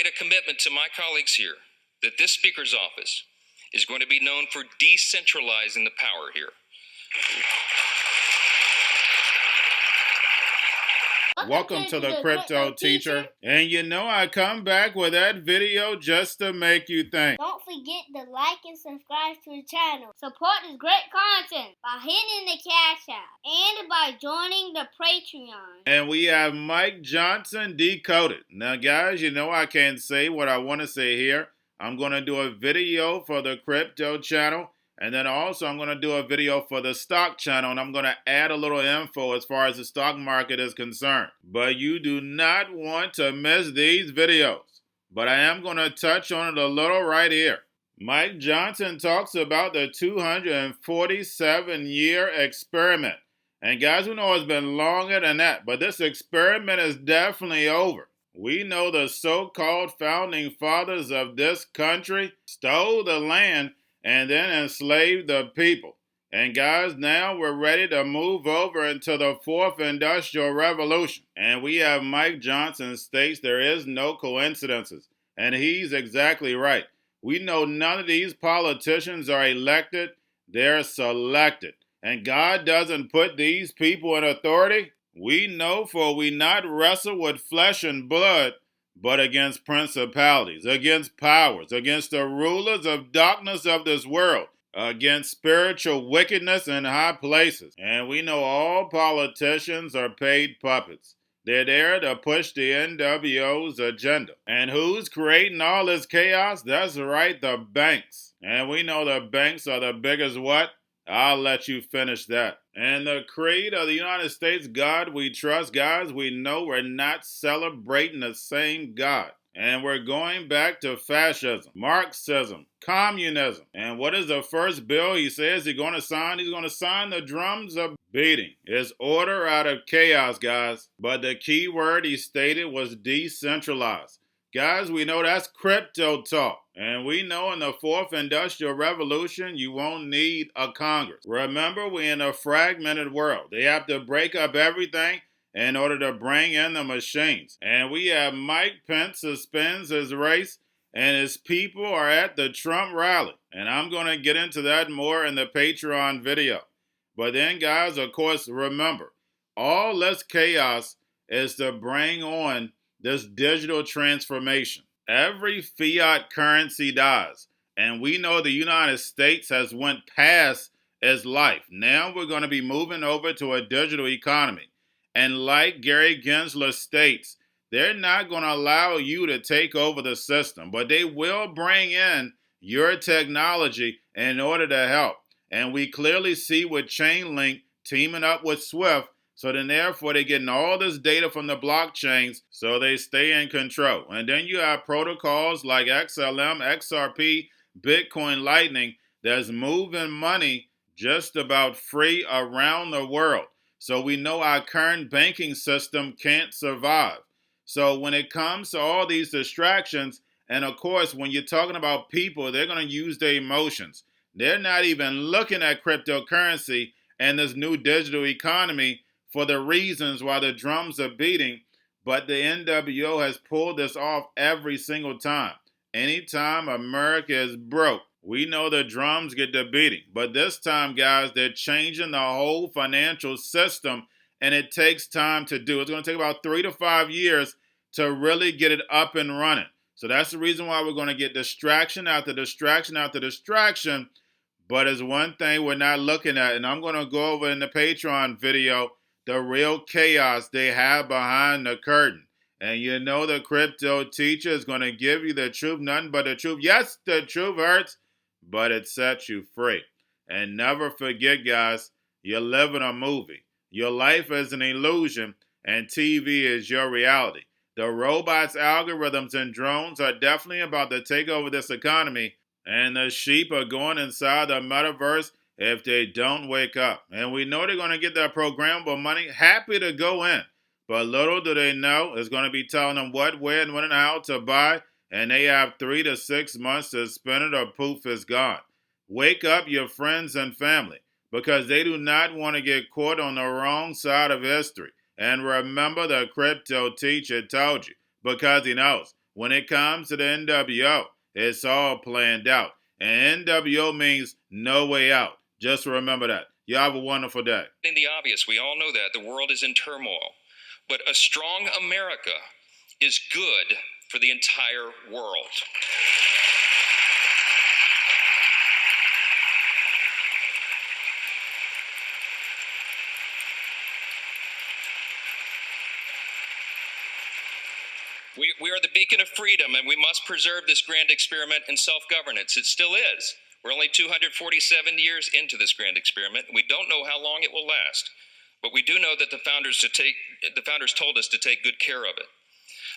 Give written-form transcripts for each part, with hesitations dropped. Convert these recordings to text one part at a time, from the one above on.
made a commitment to my colleagues here that this Speaker's office is going to be known for decentralizing the power here. Welcome to the Crypto Teacher. And you know I come back with that video just to make you think. Don't forget to like and subscribe to the channel. Support this great content by hitting the Cash App and by joining the Patreon. And we have Mike Johnson Decoded. Now guys, you know I can't say what I want to say here. I'm going to do a video for the Crypto channel. And then also I'm going to do a video for the stock channel, and I'm going to add a little info as far as the stock market is concerned. But you do not want to miss these videos. But I am going to touch on it a little right here. Mike Johnson talks about the 247-year experiment. And guys, we know it's been longer than that, but this experiment is definitely over. We know the so-called founding fathers of this country stole the land and then enslaved the people. And guys, now we're ready to move over into the fourth industrial revolution. And we have Mike Johnson states there is no coincidences. And he's exactly right. We know none of these politicians are elected, they're selected. And God doesn't put these people in authority. We know, for we not wrestle with flesh and blood, but against principalities, against powers, against the rulers of darkness of this world, against spiritual wickedness in high places. And we know all politicians are paid puppets. They're there to push the NWO's agenda. And who's creating all this chaos? That's right, the banks. And we know the banks are the biggest what? I'll let you finish that. And the creed of the United States, God we trust. Guys, we know we're not celebrating the same God. And we're going back to fascism, Marxism, communism. And what is the first bill he says he's going to sign? He's going to sign the drums of beating. It's order out of chaos, guys. But the key word he stated was decentralized. Guys, we know that's crypto talk. And we know in the fourth industrial revolution, you won't need a Congress. Remember, we're in a fragmented world. They have to break up everything in order to bring in the machines. And we have Mike Pence suspends his race, and his people are at the Trump rally. And I'm going to get into that more in the Patreon video. But then, guys, of course, remember, all this chaos is to bring on this digital transformation. Every fiat currency dies. And we know the United States has went past its life. Now we're going to be moving over to a digital economy. And like Gary Gensler states, they're not going to allow you to take over the system, but they will bring in your technology in order to help. And we clearly see with Chainlink teaming up with Swift. So then therefore they're getting all this data from the blockchains so they stay in control. And then you have protocols like XLM, XRP, Bitcoin, Lightning that's moving money just about free around the world. So we know our current banking system can't survive. So when it comes to all these distractions, and of course when you're talking about people, they're going to use their emotions. They're not even looking at cryptocurrency and this new digital economy for the reasons why the drums are beating, but the NWO has pulled this off every single time. Anytime America is broke, we know the drums get the beating. But this time, guys, they're changing the whole financial system, and it takes time to do. It's going to take about 3 to 5 years to really get it up and running. So that's the reason why we're going to get distraction after distraction after distraction. But it's one thing we're not looking at, and I'm going to go over in the Patreon video the real chaos they have behind the curtain. And you know the Crypto Teacher is going to give you the truth, nothing but the truth. Yes, the truth hurts, but it sets you free. And never forget, guys, you live in a movie. Your life is an illusion, and TV is your reality. The robots, algorithms, and drones are definitely about to take over this economy, and the sheep are going inside the metaverse if they don't wake up. And we know they're going to get that programmable money, happy to go in. But little do they know, it's going to be telling them what, where, and when and how to buy, and they have 3 to 6 months to spend it or poof, it's gone. Wake up your friends and family, because they do not want to get caught on the wrong side of history. And remember, the Crypto Teacher told you, because he knows When it comes to the NWO, it's all planned out. And NWO means no way out. Just remember that. You have a wonderful day. In the obvious, we all know that the world is in turmoil. But a strong America is good for the entire world. We are the beacon of freedom, and we must preserve this grand experiment in self-governance. It still is. We're only 247 years into this grand experiment, and we don't know how long it will last. But we do know that the founders told us to take good care of it.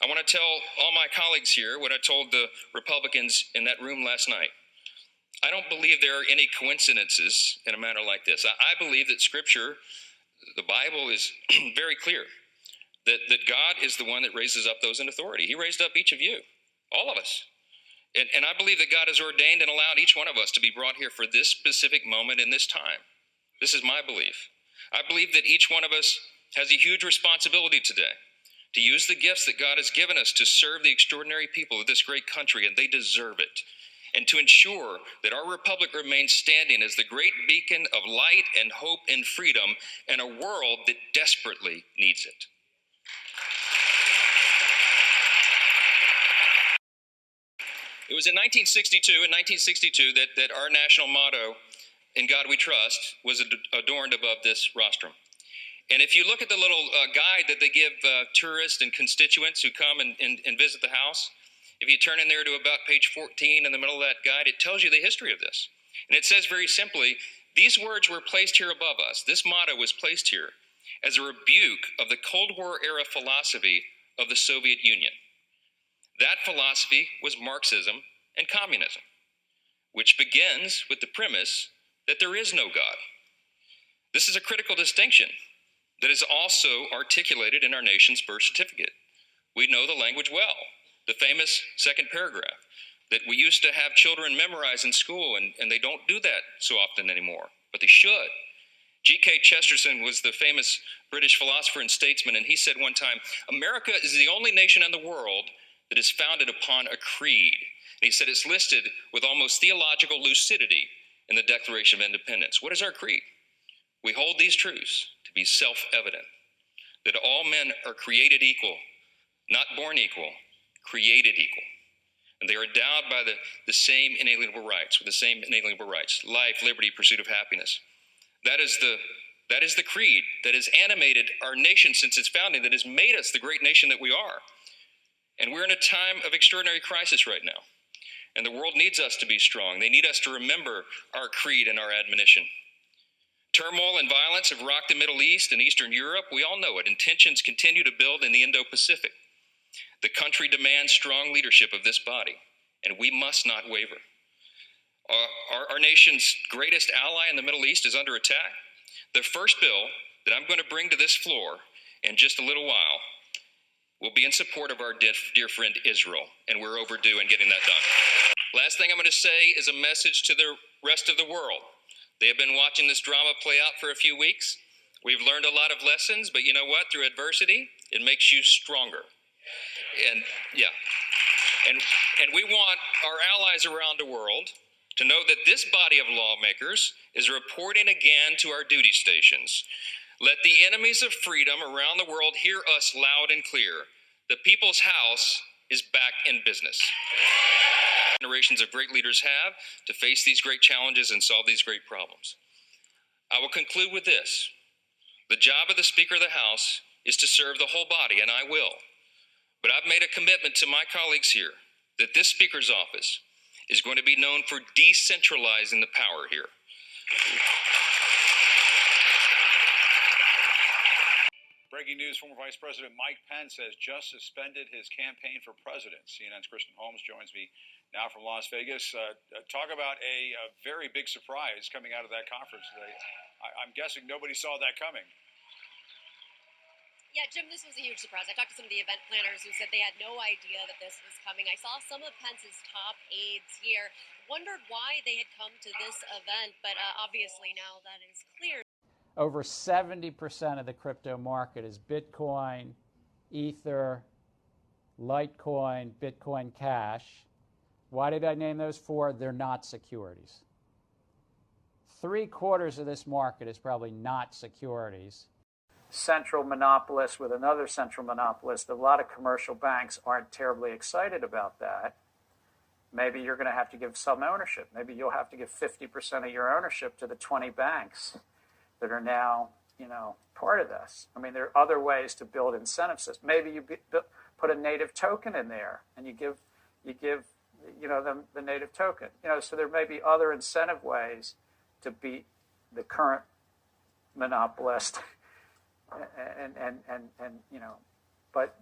I want to tell all my colleagues here what I told the Republicans in that room last night. I don't believe there are any coincidences in a matter like this. I believe that Scripture, the Bible, is very clear. That God is the one that raises up those in authority. He raised up each of you, all of us. And I believe that God has ordained and allowed each one of us to be brought here for this specific moment in this time. This is my belief. I believe that each one of us has a huge responsibility today to use the gifts that God has given us to serve the extraordinary people of this great country, and they deserve it. And to ensure that our republic remains standing as the great beacon of light and hope and freedom in a world that desperately needs it. It was in 1962 that our national motto, "In God We Trust," was adorned above this rostrum. And if you look at the little guide that they give tourists and constituents who come and visit the house, if you turn in there to about page 14 in the middle of that guide, it tells you the history of this. And it says very simply, these words were placed here above us. This motto was placed here as a rebuke of the Cold War era philosophy of the Soviet Union. That philosophy was Marxism and communism, which begins with the premise that there is no God. This is a critical distinction that is also articulated in our nation's birth certificate. We know the language well, the famous second paragraph that we used to have children memorize in school, and they don't do that so often anymore, but they should. G.K. Chesterton was the famous British philosopher and statesman, and he said one time, America is the only nation in the world that is founded upon a creed. And he said it's listed with almost theological lucidity in the Declaration of Independence. What is our creed? We hold these truths to be self-evident, that all men are created equal, not born equal, created equal. And they are endowed by the same inalienable rights, with the same inalienable rights, life, liberty, pursuit of happiness. That is the creed that has animated our nation since its founding, that has made us the great nation that we are. And we're in a time of extraordinary crisis right now. And the world needs us to be strong. They need us to remember our creed and our admonition. Turmoil and violence have rocked the Middle East and Eastern Europe. We all know it. And tensions continue to build in the Indo-Pacific. The country demands strong leadership of this body, and we must not waver. Our nation's greatest ally in the Middle East is under attack. The first bill that I'm going to bring to this floor in just a little while will be in support of our dear friend Israel, and we're overdue in getting that done. Last thing I'm going to say is a message to the rest of the world. They have been watching this drama play out for a few weeks. We've learned a lot of lessons, but you know what? Through adversity, it makes you stronger. And we want our allies around the world to know that this body of lawmakers is reporting again to our duty stations. Let the enemies of freedom around the world hear us loud and clear. The people's house is back in business. Generations of great leaders have to face these great challenges and solve these great problems. I will conclude with this. The job of the Speaker of the House is to serve the whole body, and I will. But I've made a commitment to my colleagues here that this Speaker's office is going to be known for decentralizing the power here. Breaking news, former Vice President Mike Pence has just suspended his campaign for president. CNN's Kristen Holmes joins me now from Las Vegas. Talk about a very big surprise coming out of that conference today. I'm guessing nobody saw that coming. Yeah, Jim, this was a huge surprise. I talked to some of the event planners who said they had no idea that this was coming. I saw some of Pence's top aides here. Wondered why they had come to this event, but obviously now that is clear. Over 70% of the crypto market is Bitcoin, Ether, Litecoin, Bitcoin Cash. Why did I name those four? They're not securities. 3/4 of this market is probably not securities. Central monopolist with another central monopolist. A lot of commercial banks aren't terribly excited about that. Maybe you're going to have to give some ownership. Maybe you'll have to give 50% of your ownership to the 20 banks that are now, part of this. I mean, there are other ways to build incentive systems. Maybe you put a native token in there, and you give them the native token. So there may be other incentive ways to beat the current monopolist. But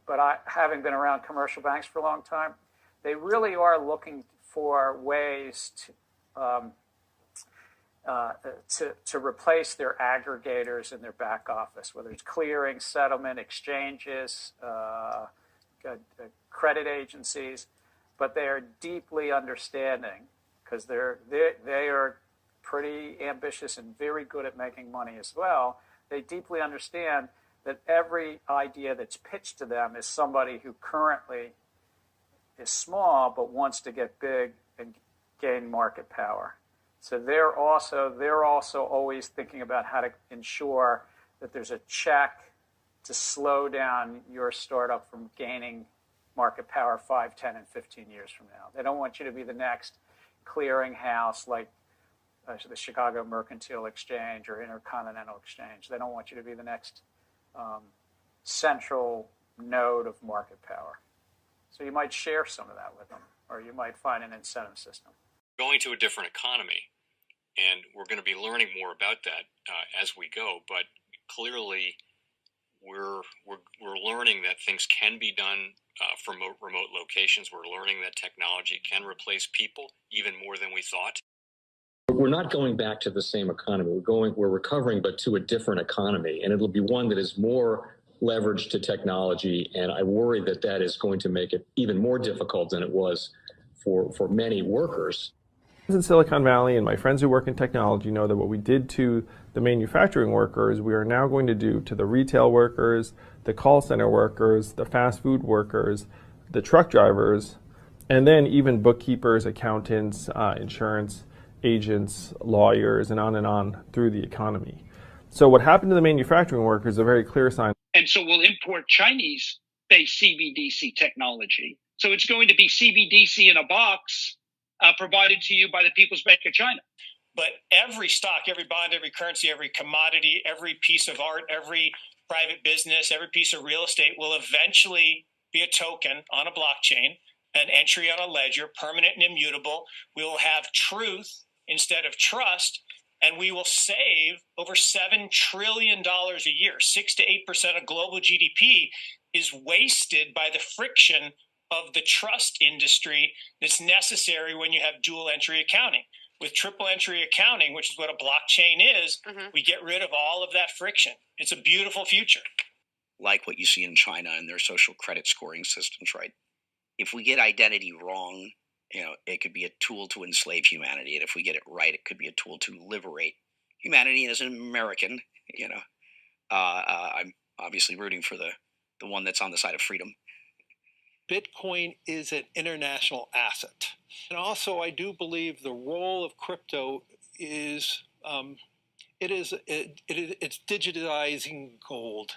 I, having been around commercial banks for a long time, they really are looking for ways to replace their aggregators in their back office, whether it's clearing, settlement, exchanges, credit agencies. But they are deeply understanding, because they are pretty ambitious and very good at making money as well. They deeply understand that every idea that's pitched to them is somebody who currently is small but wants to get big and gain market power. So they're also always thinking about how to ensure that there's a check to slow down your startup from gaining market power 5, 10, and 15 years from now. They don't want you to be the next clearinghouse like the Chicago Mercantile Exchange or Intercontinental Exchange. They don't want you to be the next central node of market power. So you might share some of that with them, or you might find an incentive system. Going to a different economy, and we're going to be learning more about that as we go. But clearly, we're learning that things can be done from remote locations. We're learning that technology can replace people even more than we thought. We're not going back to the same economy. We're recovering, but to a different economy, and it'll be one that is more leveraged to technology. And I worry that is going to make it even more difficult than it was for many workers. In Silicon Valley, and my friends who work in technology know that what we did to the manufacturing workers, we are now going to do to the retail workers, the call center workers, the fast food workers, the truck drivers, and then even bookkeepers, accountants, insurance agents, lawyers, and on through the economy. So what happened to the manufacturing workers is a very clear sign. And so we'll import Chinese-based CBDC technology. So it's going to be CBDC in a box provided to you by the People's Bank of China. But every stock, every bond, every currency, every commodity, every piece of art, every private business, every piece of real estate will eventually be a token on a blockchain, an entry on a ledger, permanent and immutable. We will have truth instead of trust, and we will save over $7 trillion a year. 6 to 8% of global GDP is wasted by the friction of the trust industry that's necessary when you have dual entry accounting. With triple entry accounting, which is what a blockchain is, we get rid of all of that friction. It's a beautiful future. Like what you see in China and their social credit scoring systems, right? If we get identity wrong, it could be a tool to enslave humanity. And if we get it right, it could be a tool to liberate humanity. And as an American, I'm obviously rooting for the one that's on the side of freedom. Bitcoin is an international asset. And also, I do believe the role of crypto is, it's digitizing gold.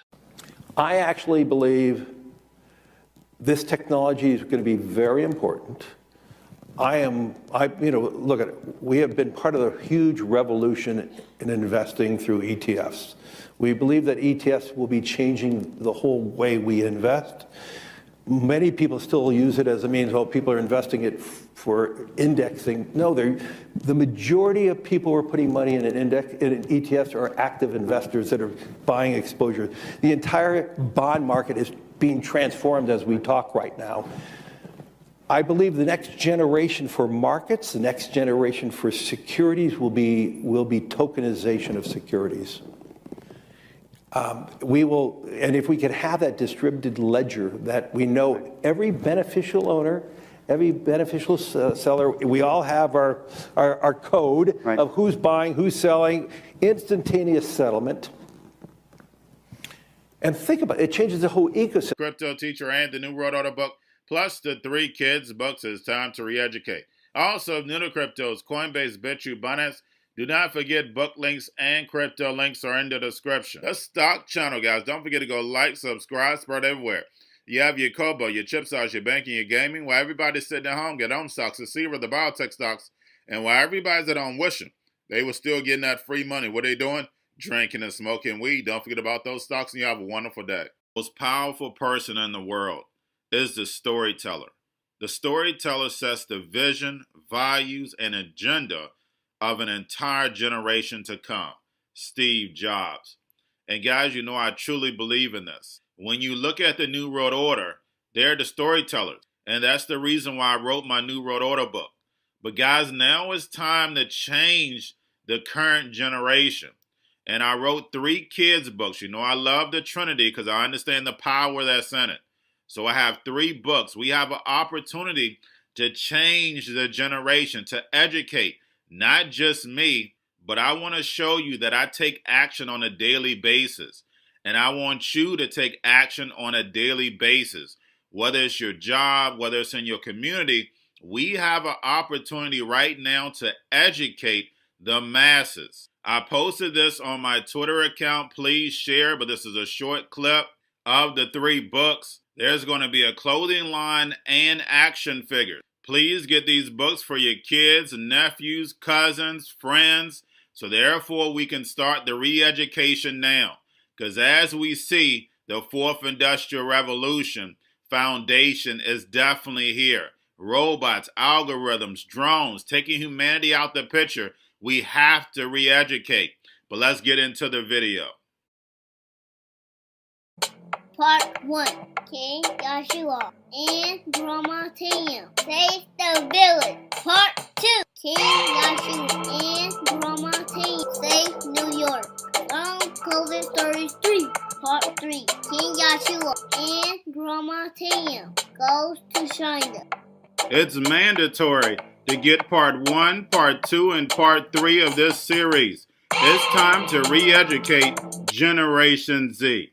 I actually believe this technology is going to be very important. Look at it. We have been part of the huge revolution in investing through ETFs. We believe that ETFs will be changing the whole way we invest. Many people still use it as a means, people are investing it for indexing. No, the majority of people who are putting money in in ETFs are active investors that are buying exposure. The entire bond market is being transformed as we talk right now. I believe the next generation for markets, the next generation for securities will be tokenization of securities. And if we could have that distributed ledger that we know every beneficial owner, every beneficial seller, we all have our code of who's buying, who's selling, instantaneous settlement. And think about it, it changes the whole ecosystem. Cryptoteacher and the New World Order book Plus the 3 kids books. It's time to re-educate. Also, new to cryptos, Coinbase, Bitrue, Binance. Do not forget book links and crypto links are in the description. The stock channel, guys. Don't forget to go like, subscribe, spread everywhere. You have your Kobo, your chip stocks, your banking, your gaming. While everybody's sitting at home, get home stocks, the Seaver, the biotech stocks. And while everybody's at home wishing they were still getting that free money, what are they doing? Drinking and smoking weed. Don't forget about those stocks, and you have a wonderful day. The most powerful person in the world is the storyteller. The storyteller sets the vision, values, and agenda of an entire generation to come. Steve Jobs. And guys, you know I truly believe in this. When you look at the New World Order, they're the storytellers. And that's the reason why I wrote my New World Order book. But guys, now it's time to change the current generation. And I wrote 3 kids books. You know I love the Trinity because I understand the power that's in it. So I have 3 books. We have an opportunity to change the generation, to educate, not just me, but I want to show you that I take action on a daily basis. And I want you to take action on a daily basis. Whether it's your job, whether it's in your community, we have an opportunity right now to educate the masses. I posted this on my Twitter account. Please share, but this is a short clip of the 3 books. There's going to be a clothing line and action figures. Please get these books for your kids, nephews, cousins, friends, so therefore we can start the re-education now. Because as we see, the 4th Industrial Revolution foundation is definitely here. Robots, algorithms, drones, taking humanity out the picture. We have to re-educate. But let's get into the video. Part 1. King Joshua and Grandma Tam save the village. Part 2. King Joshua and Grandma Tam save New York from COVID-33. Part 3. King Joshua and Grandma Tam goes to China. It's mandatory to get part 1, part 2, and part 3 of this series. It's time to re-educate Generation Z.